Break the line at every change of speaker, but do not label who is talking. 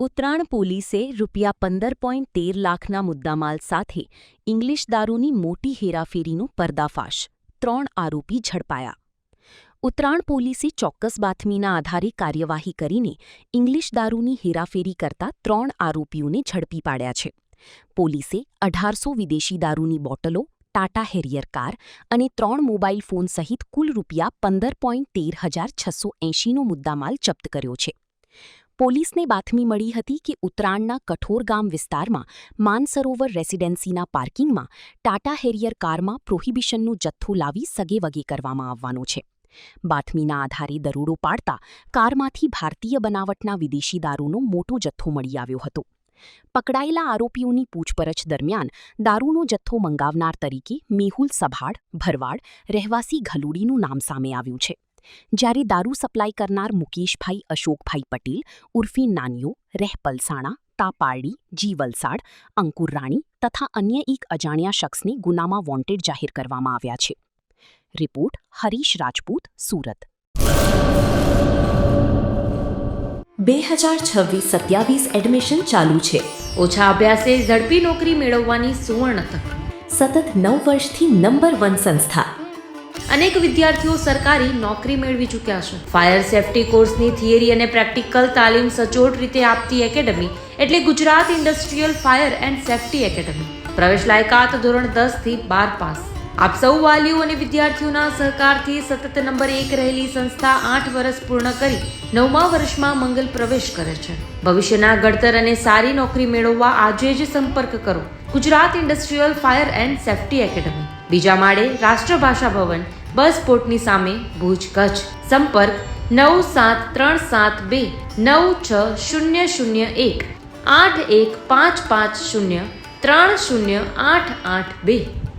ઉત્તરાણ પોલીસે ₹15.13 લાખના મુદ્દામાલ સાથે ઇંગ્લિશ દારૂની મોટી હેરાફેરીનો પર્દાફાશ, 3 આરોપી ઝડપાયા. ઉત્તરાણ પોલીસે ચોક્કસ બાતમીના આધારે કાર્યવાહી કરીને ઇંગ્લિશ દારૂની હેરાફેરી કરતા 3 આરોપીઓને ઝડપી પાડ્યા છે. પોલીસે 1800 વિદેશી દારૂની બોટલો, ટાટા હેરિયર કાર અને 3 મોબાઈલ ફોન સહિત કુલ ₹15.13,680નો મુદ્દામાલ જપ્ત કર્યો છે. પોલીસને બાતમી મળી હતી કે ઉત્તરાણના કઠોર ગામ વિસ્તારમાં માનસરોવર રેસિડેન્સીના પાર્કિંગમાં ટાટા હેરિયર કારમાં પ્રોહિબિશનનો જથ્થો લાવી સગેવગે કરવામાં આવવાનો છે. બાતમીના આધારે દરોડો પાડતા કારમાંથી ભારતીય બનાવટના વિદેશી દારૂનો મોટો જથ્થો મળી આવ્યો હતો. પકડાયેલા આરોપીઓની પૂછપરછ દરમિયાન દારૂનો જથ્થો મંગાવનાર તરીકે મેહુલ સભાડ, ભરવાડ, રહેવાસી ઘલુડીનું નામ સામે આવ્યું છે. જ્યારે દારૂ સપ્લાય કરનાર મુકેશભાઈ અશોકભાઈ પટેલ ઉર્ફે નાનિયો, રેહ પલસાણા, તાપારડી, જી વલસાડ, અંકુર રાણી તથા અન્ય એક અજાણ્યા શખ્સને ગુનામાં વોન્ટેડ જાહેર કરવામાં આવ્યા છે. રિપોર્ટ હરીશ રાજપૂત, સુરત.
2026-27 એડમિશન ચાલુ છે.
ઓછા અભ્યાસે ઝડપી નોકરી મેળવવાની સુવર્ણ તક.
સતત 9 વર્ષથી નંબર 1 સંસ્થા.
અનેક વિદ્યાર્થીઓ સરકારી નોકરી મેળવી ચૂક્યા છે. ફાયર સેફટી કોર્સની થિયરી અને પ્રેક્ટિકલ તાલીમ સચોટ રીતે આપતી એકેડમી એટલે Gujarat industrial fire and safety academy. પ્રવેશ લાયકાત ધોરણ 10 થી 12 પાસ. આપ સૌ વાલીઓ અને વિદ્યાર્થીઓના સહકારથી સતત નંબર 1 રહેલી સંસ્થા 8 વર્ષ પૂર્ણ કરી 9મા વર્ષમાં મંગલ પ્રવેશ કરે છે. ભવિષ્યના ઘડતર અને સારી નોકરી મેળવવા આજે જ સંપર્ક કરો. Gujarat industrial fire and safety academy, બીજા માળે રાષ્ટ્રભાષા ભવન, બસ પોર્ટની સામે, ભુજ, કચ્છ. સંપર્ક 9737296001 8155030882.